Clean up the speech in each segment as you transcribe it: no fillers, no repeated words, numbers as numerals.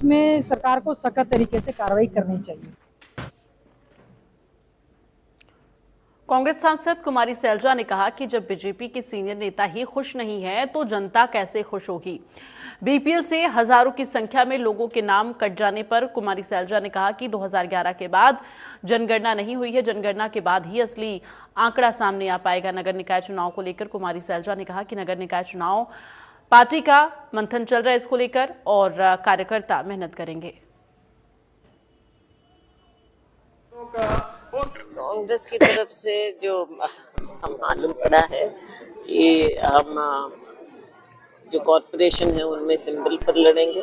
इसमें सरकार को सख्त तरीके से कार्रवाई करनी चाहिए। कांग्रेस सांसद कुमारी सैलजा ने कहा कि जब बीजेपी के सीनियर नेता ही खुश नहीं है तो जनता कैसे खुश होगी। बीपीएल से हजारों की संख्या में लोगों के नाम कट जाने पर कुमारी सैलजा ने कहा कि 2011 के बाद जनगणना नहीं हुई है, जनगणना के बाद ही असली आंकड़ा सामने आ पाएगा। नगर निकाय चुनाव को लेकर कुमारी सैलजा ने कहा कि नगर निकाय चुनाव पार्टी का मंथन चल रहा है इसको लेकर और कार्यकर्ता मेहनत करेंगे। कांग्रेस की तरफ से जो हम मालूम पड़ा है कि हम जो कॉरपोरेशन है उनमें सिंबल पर लड़ेंगे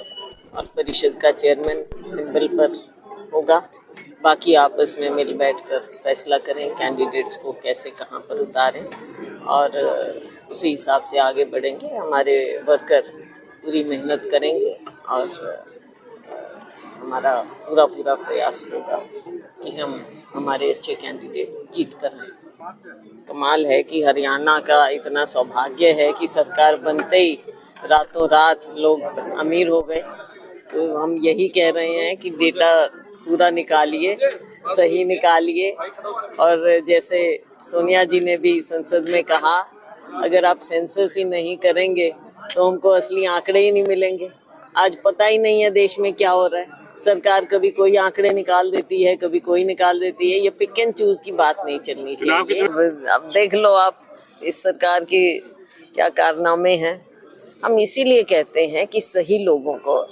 और परिषद का चेयरमैन सिंबल पर होगा। बाकी आपस में मिल बैठकर फैसला करें कैंडिडेट्स को कैसे कहां पर उतारें और उसी हिसाब से आगे बढ़ेंगे। हमारे वर्कर पूरी मेहनत करेंगे और हमारा पूरा प्रयास होगा कि हम हमारे अच्छे कैंडिडेट जीत कर लें। कमाल है कि हरियाणा का इतना सौभाग्य है कि सरकार बनते ही रातों रात लोग अमीर हो गए। तो हम यही कह रहे हैं कि डेटा पूरा निकालिए, सही निकालिए और जैसे सोनिया जी ने भी संसद में कहा, अगर आप सेंसस ही नहीं करेंगे तो हमको असली आंकड़े ही नहीं मिलेंगे। आज पता ही नहीं है देश में क्या हो रहा है। सरकार कभी कोई आंकड़े निकाल देती है, कभी कोई निकाल देती है। ये पिक एंड चूज की बात नहीं चलनी चाहिए। अब देख लो आप इस सरकार की क्या कारनामे हैं। हम इसीलिए कहते हैं कि सही लोगों को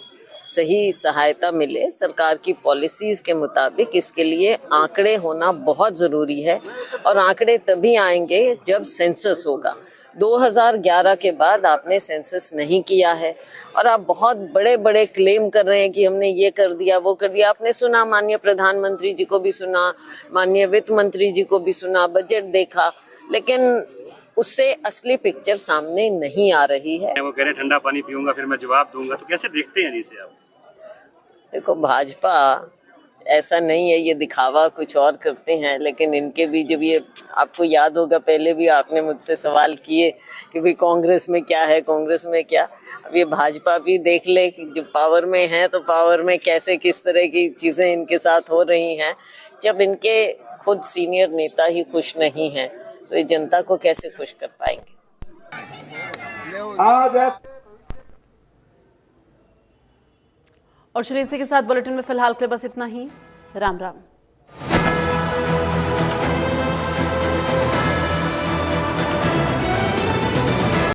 सही सहायता मिले सरकार की पॉलिसीज के मुताबिक। इसके लिए आंकड़े होना बहुत ज़रूरी है और आंकड़े तभी आएंगे जब सेंसस होगा। 2011 के बाद आपने सेंसस नहीं किया है और आप बहुत बड़े बड़े क्लेम कर रहे हैं कि हमने ये कर दिया वो कर दिया। आपने सुना, माननीय प्रधानमंत्री जी को भी सुना, माननीय वित्त मंत्री जी को भी सुना, बजट देखा, लेकिन उससे असली पिक्चर सामने नहीं आ रही है। वो कह रहे ठंडा पानी पीऊंगा फिर मैं जवाब दूंगा, तो कैसे देखते हैं जिसे आप? देखो, भाजपा ऐसा नहीं है, ये दिखावा कुछ और करते हैं, लेकिन इनके भी जब ये आपको याद होगा पहले भी आपने मुझसे सवाल किए कि भाई कांग्रेस में क्या है, कांग्रेस में क्या। अब ये भाजपा भी देख ले कि जो पावर में है तो पावर में कैसे किस तरह की चीज़ें इनके साथ हो रही हैं। जब इनके खुद सीनियर नेता ही खुश नहीं हैं तो ये जनता को कैसे खुश कर पाएंगे। और चलिए इसी के साथ बुलेटिन में फिलहाल के लिए बस इतना ही। राम राम।